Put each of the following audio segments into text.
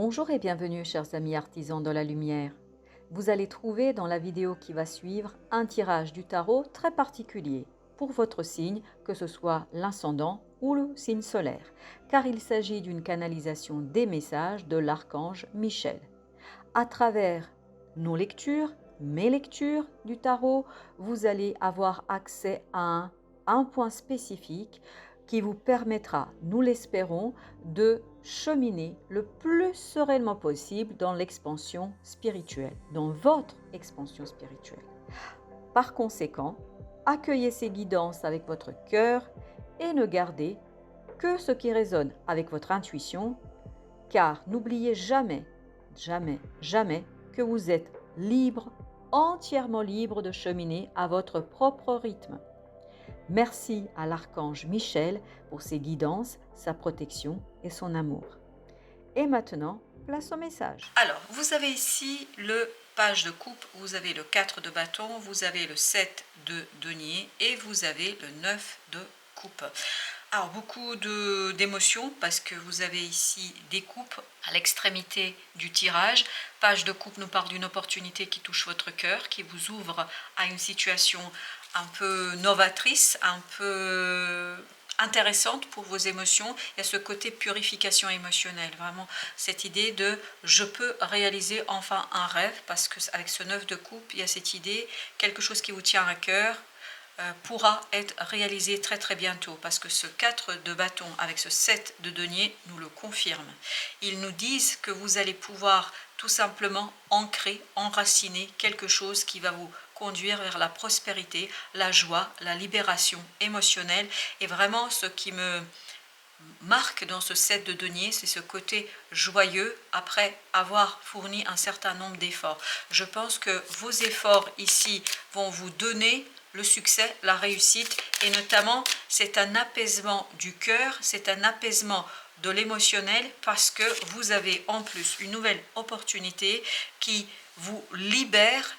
Bonjour et bienvenue chers amis artisans de la lumière. Vous allez trouver dans la vidéo qui va suivre un tirage du tarot très particulier pour votre signe, que ce soit l'ascendant ou le signe solaire, car il s'agit d'une canalisation des messages de l'archange Michel. À travers nos lectures, mes lectures du tarot, vous allez avoir accès à un point spécifique qui vous permettra, nous l'espérons, de cheminer le plus sereinement possible dans l'expansion spirituelle, dans votre expansion spirituelle. Par conséquent, accueillez ces guidances avec votre cœur et ne gardez que ce qui résonne avec votre intuition, car n'oubliez jamais, jamais, jamais que vous êtes libre, entièrement libre de cheminer à votre propre rythme. Merci à l'archange Michel pour ses guidances, sa protection et son amour. Et maintenant, place au message. Alors, vous avez ici le page de coupe, vous avez le 4 de bâton, vous avez le 7 de denier et vous avez le 9 de coupe. Alors, beaucoup d'émotions parce que vous avez ici des coupes à l'extrémité du tirage. Page de coupe nous parle d'une opportunité qui touche votre cœur, qui vous ouvre à une situation un peu novatrice, un peu intéressante pour vos émotions. Il y a ce côté purification émotionnelle, vraiment cette idée de je peux réaliser enfin un rêve, parce que avec ce 9 de coupe, il y a cette idée, quelque chose qui vous tient à cœur pourra être réalisé très très bientôt, parce que ce 4 de bâton avec ce 7 de denier nous le confirme. Ils nous disent que vous allez pouvoir tout simplement ancrer, enraciner quelque chose qui va vous conduire vers la prospérité, la joie, la libération émotionnelle. Et vraiment ce qui me marque dans ce 7 de denier, c'est ce côté joyeux après avoir fourni un certain nombre d'efforts. Je pense que vos efforts ici vont vous donner le succès, la réussite, et notamment c'est un apaisement du cœur, c'est un apaisement de l'émotionnel, parce que vous avez en plus une nouvelle opportunité qui vous libère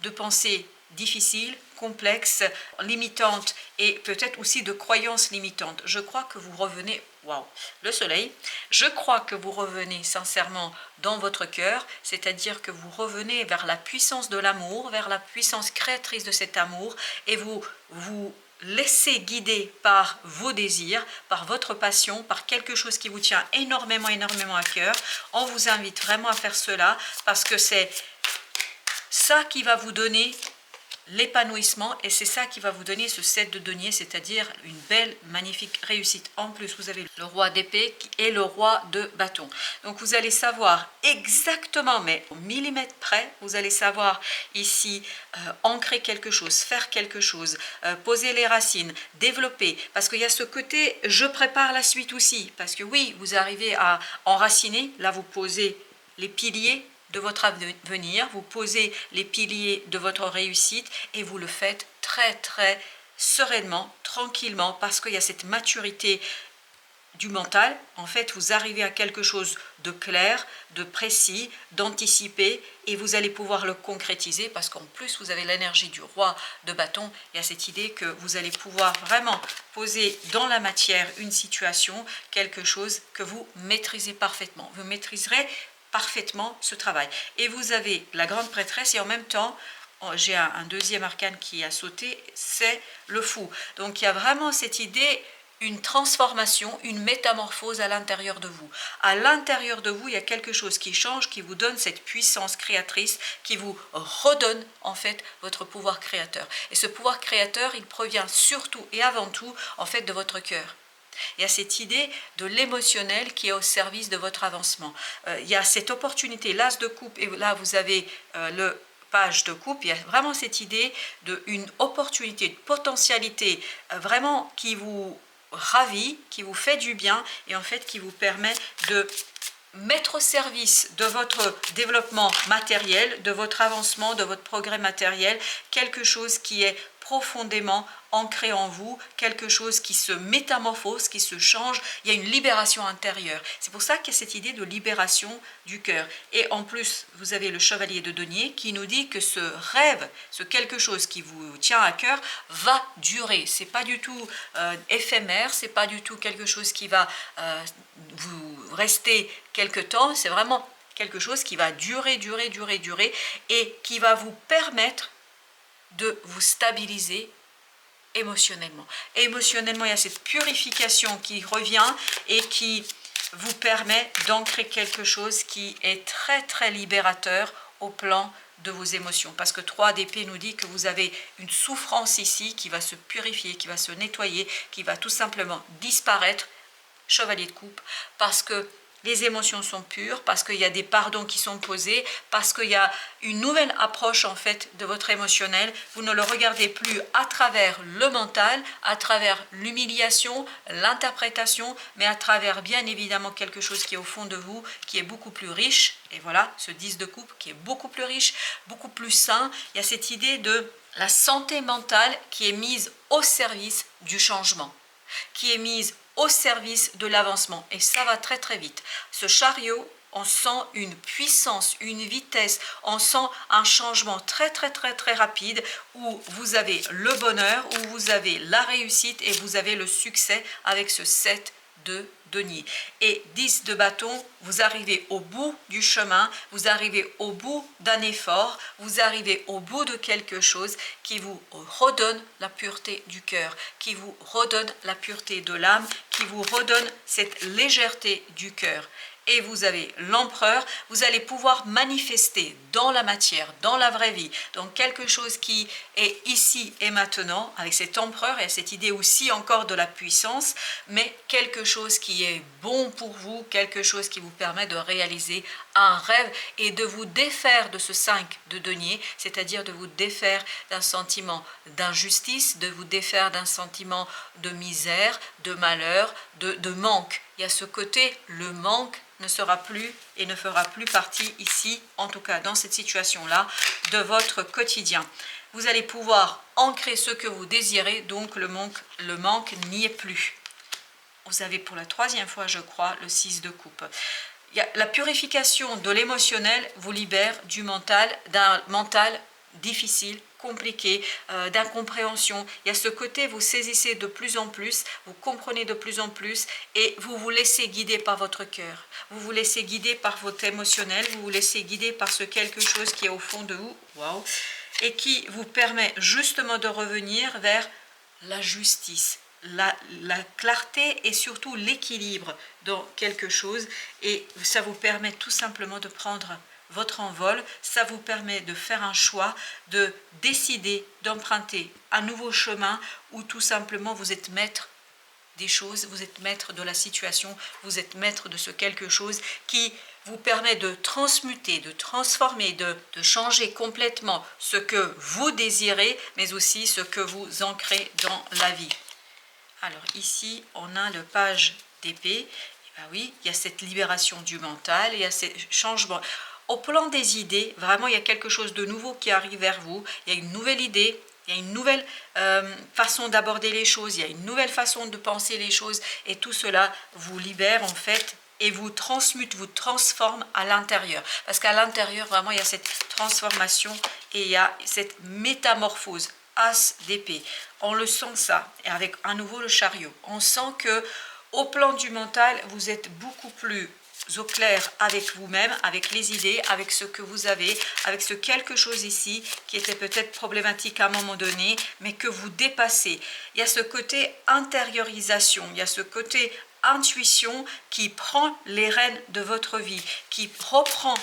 de pensées difficiles, complexes, limitantes, et peut-être aussi de croyances limitantes. Je crois que vous revenez, waouh, le soleil, je crois que vous revenez sincèrement dans votre cœur, c'est-à-dire que vous revenez vers la puissance de l'amour, vers la puissance créatrice de cet amour, et vous laissez guider par vos désirs, par votre passion, par quelque chose qui vous tient énormément, énormément à cœur. On vous invite vraiment à faire cela, parce que c'est ça qui va vous donner l'épanouissement, et c'est ça qui va vous donner ce 7 de denier, c'est-à-dire une belle, magnifique réussite. En plus, vous avez le roi d'épée et le roi de bâton. Donc, vous allez savoir exactement, mais au millimètre près, vous allez savoir ici ancrer quelque chose, faire quelque chose, poser les racines, développer. Parce qu'il y a ce côté, je prépare la suite aussi. Parce que oui, vous arrivez à enraciner, là vous posez les piliers de votre avenir, vous posez les piliers de votre réussite, et vous le faites très très sereinement, tranquillement, parce qu'il y a cette maturité du mental. En fait, vous arrivez à quelque chose de clair, de précis, d'anticipé, et vous allez pouvoir le concrétiser, parce qu'en plus vous avez l'énergie du roi de bâton. Il y a cette idée que vous allez pouvoir vraiment poser dans la matière une situation, quelque chose que vous maîtrisez parfaitement. Vous maîtriserez parfaitement ce travail. Et vous avez la grande prêtresse, et en même temps, j'ai un deuxième arcane qui a sauté, c'est le fou. Donc il y a vraiment cette idée, une transformation, une métamorphose à l'intérieur de vous. À l'intérieur de vous, il y a quelque chose qui change, qui vous donne cette puissance créatrice, qui vous redonne en fait votre pouvoir créateur. Et ce pouvoir créateur, il provient surtout et avant tout en fait de votre cœur. Il y a cette idée de l'émotionnel qui est au service de votre avancement. Il y a cette opportunité, l'as de coupe, et là vous avez le page de coupe. Il y a vraiment cette idée d'une opportunité, de potentialité vraiment qui vous ravit, qui vous fait du bien, et en fait qui vous permet de mettre au service de votre développement matériel, de votre avancement, de votre progrès matériel, quelque chose qui est profondément ancré en vous, quelque chose qui se métamorphose, qui se change. Il y a une libération intérieure. C'est pour ça qu'il y a cette idée de libération du cœur. Et en plus, vous avez le chevalier de denier qui nous dit que ce rêve, ce quelque chose qui vous tient à cœur, va durer. C'est pas du tout éphémère, c'est pas du tout quelque chose qui va vous rester quelque temps. C'est vraiment quelque chose qui va durer et qui va vous permettre de vous stabiliser émotionnellement. Émotionnellement, il y a cette purification qui revient et qui vous permet d'ancrer quelque chose qui est très libérateur au plan de vos émotions. Parce que 3 d'épée nous dit que vous avez une souffrance ici qui va se purifier, qui va se nettoyer, qui va tout simplement disparaître, chevalier de coupe, parce que les émotions sont pures, parce qu'il y a des pardons qui sont posés, parce qu'il y a une nouvelle approche en fait de votre émotionnel. Vous ne le regardez plus à travers le mental, à travers l'humiliation, l'interprétation, mais à travers bien évidemment quelque chose qui est au fond de vous, qui est beaucoup plus riche. Et voilà, ce 10 de coupe qui est beaucoup plus riche, beaucoup plus sain. Il y a cette idée de la santé mentale qui est mise au service du changement, qui est mise au service de l'avancement, et ça va très vite. Ce chariot, on sent une puissance, une vitesse, on sent un changement très rapide, où vous avez le bonheur, où vous avez la réussite et vous avez le succès avec ce 7 de denier. Et 10 de bâton, vous arrivez au bout du chemin, vous arrivez au bout d'un effort, vous arrivez au bout de quelque chose qui vous redonne la pureté du cœur, qui vous redonne la pureté de l'âme, qui vous redonne cette légèreté du cœur. Et vous avez l'empereur, vous allez pouvoir manifester dans la matière, dans la vraie vie, dans quelque chose qui est ici et maintenant, avec cet empereur et cette idée aussi encore de la puissance, mais quelque chose qui est bon pour vous, quelque chose qui vous permet de réaliser un rêve et de vous défaire de ce 5 de denier, c'est-à-dire de vous défaire d'un sentiment d'injustice, de vous défaire d'un sentiment de misère, de malheur, de manque. Il y a ce côté, le manque ne sera plus et ne fera plus partie ici, en tout cas dans cette situation-là, de votre quotidien. Vous allez pouvoir ancrer ce que vous désirez, donc le manque n'y est plus. Vous avez pour la 3e fois, je crois, le 6 de coupe. La purification de l'émotionnel vous libère du mental, d'un mental difficile, compliqué, d'incompréhension. Il y a ce côté, vous saisissez de plus en plus, vous comprenez de plus en plus et vous vous laissez guider par votre cœur. Vous vous laissez guider par votre émotionnel, vous vous laissez guider par ce quelque chose qui est au fond de vous, wow, et qui vous permet justement de revenir vers la justice, la clarté et surtout l'équilibre dans quelque chose. Et ça vous permet tout simplement de prendre votre envol, ça vous permet de faire un choix, de décider d'emprunter un nouveau chemin où tout simplement vous êtes maître des choses, vous êtes maître de la situation, vous êtes maître de ce quelque chose qui vous permet de transmuter, de transformer, de changer complètement ce que vous désirez, mais aussi ce que vous ancrez dans la vie. Alors ici, on a le page d'épée. Ben oui, il y a cette libération du mental, il y a ces changements. Au plan des idées, vraiment, il y a quelque chose de nouveau qui arrive vers vous. Il y a une nouvelle idée, il y a une nouvelle façon d'aborder les choses, il y a une nouvelle façon de penser les choses. Et tout cela vous libère en fait et vous transmute, vous transforme à l'intérieur. Parce qu'à l'intérieur, vraiment, il y a cette transformation et il y a cette métamorphose. As d'épée. On le sent ça. Et avec à nouveau le chariot. On sent que au plan du mental, vous êtes beaucoup plus au clair avec vous-même, avec les idées, avec ce que vous avez, avec ce quelque chose ici qui était peut-être problématique à un moment donné, mais que vous dépassez. Il y a ce côté intériorisation, il y a ce côté intuition qui prend les rênes de votre vie, qui reprend,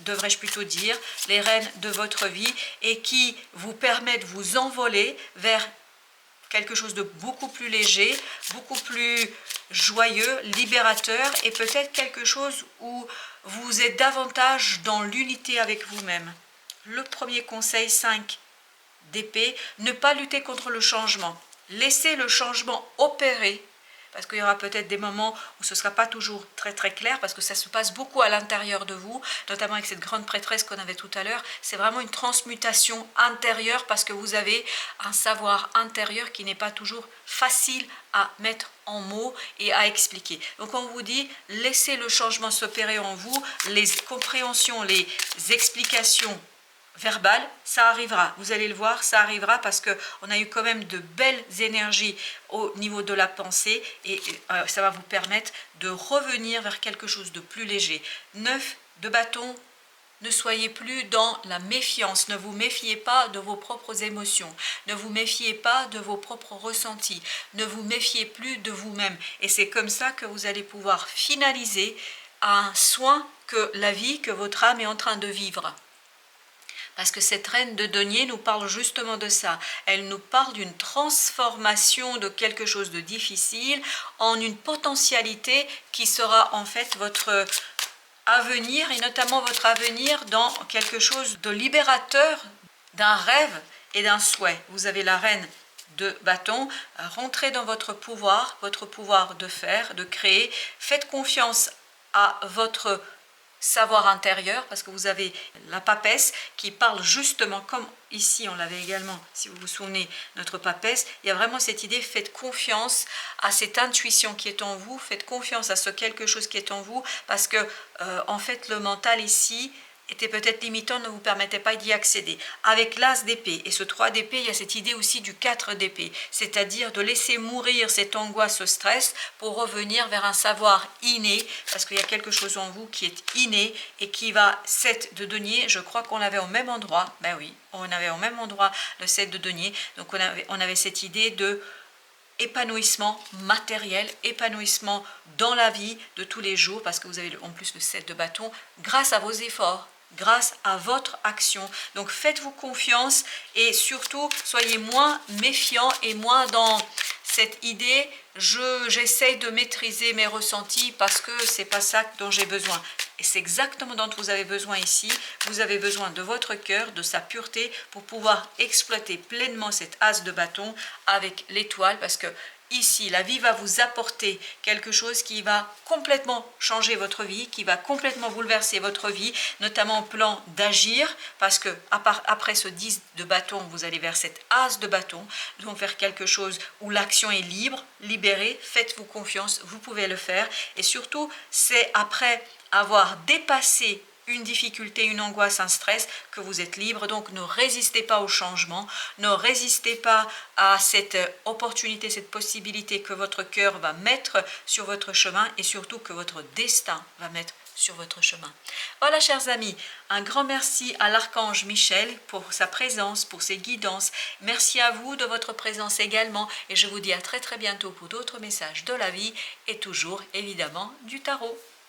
devrais-je plutôt dire, les rênes de votre vie et qui vous permet de vous envoler vers quelque chose de beaucoup plus léger, beaucoup plus joyeux, libérateur et peut-être quelque chose où vous êtes davantage dans l'unité avec vous-même. Le premier conseil, 5 d'épée, ne pas lutter contre le changement. Laissez le changement opérer parce qu'il y aura peut-être des moments où ce ne sera pas toujours très clair, parce que ça se passe beaucoup à l'intérieur de vous, notamment avec cette grande prêtresse qu'on avait tout à l'heure. C'est vraiment une transmutation intérieure, parce que vous avez un savoir intérieur qui n'est pas toujours facile à mettre en mots et à expliquer. Donc on vous dit, laissez le changement s'opérer en vous, les compréhensions, les explications verbales, ça arrivera, vous allez le voir, ça arrivera, parce qu'on a eu quand même de belles énergies au niveau de la pensée, et ça va vous permettre de revenir vers quelque chose de plus léger. 9 de bâton. Ne soyez plus dans la méfiance, ne vous méfiez pas de vos propres émotions, ne vous méfiez pas de vos propres ressentis, ne vous méfiez plus de vous-même. Et c'est comme ça que vous allez pouvoir finaliser un soin que la vie, que votre âme est en train de vivre. Parce que cette reine de denier nous parle justement de ça. Elle nous parle d'une transformation de quelque chose de difficile en une potentialité qui sera en fait votre avenir, et notamment votre avenir dans quelque chose de libérateur, d'un rêve et d'un souhait. Vous avez la reine de bâton, rentrez dans votre pouvoir de faire, de créer, faites confiance à votre savoir intérieur, parce que vous avez la papesse qui parle justement, comme ici on l'avait également, si vous vous souvenez, notre papesse, il y a vraiment cette idée, faites confiance à cette intuition qui est en vous, faites confiance à ce quelque chose qui est en vous, parce que en fait le mental ici était peut-être limitant, ne vous permettait pas d'y accéder. Avec l'as d'épée et ce 3 d'épée, il y a cette idée aussi du 4 d'épée, c'est-à-dire de laisser mourir cette angoisse, ce stress, pour revenir vers un savoir inné, parce qu'il y a quelque chose en vous qui est inné et qui va, 7 de denier, je crois qu'on l'avait au même endroit, ben oui, on avait au même endroit le 7 de denier, donc on avait cette idée de épanouissement matériel, épanouissement dans la vie de tous les jours, parce que vous avez en plus le 7 de bâton, grâce à vos efforts, grâce à votre action. Donc faites-vous confiance, et surtout soyez moins méfiants et moins dans cette idée j'essaye de maîtriser mes ressentis parce que c'est pas ça dont j'ai besoin. Et c'est exactement dont vous avez besoin ici. Vous avez besoin de votre cœur, de sa pureté, pour pouvoir exploiter pleinement cette as de bâton avec l'étoile, parce que ici, la vie va vous apporter quelque chose qui va complètement changer votre vie, qui va complètement bouleverser votre vie, notamment au plan d'agir, parce que après ce 10 de bâton, vous allez vers cette as de bâton, donc vers quelque chose où l'action est libre, libérée, faites-vous confiance, vous pouvez le faire, et surtout, c'est après avoir dépassé une difficulté, une angoisse, un stress, que vous êtes libre. Donc ne résistez pas au changement, ne résistez pas à cette opportunité, cette possibilité que votre cœur va mettre sur votre chemin, et surtout que votre destin va mettre sur votre chemin. Voilà, chers amis, un grand merci à l'archange Michel pour sa présence, pour ses guidances. Merci à vous de votre présence également, et je vous dis à très bientôt pour d'autres messages de la vie, et toujours évidemment du tarot.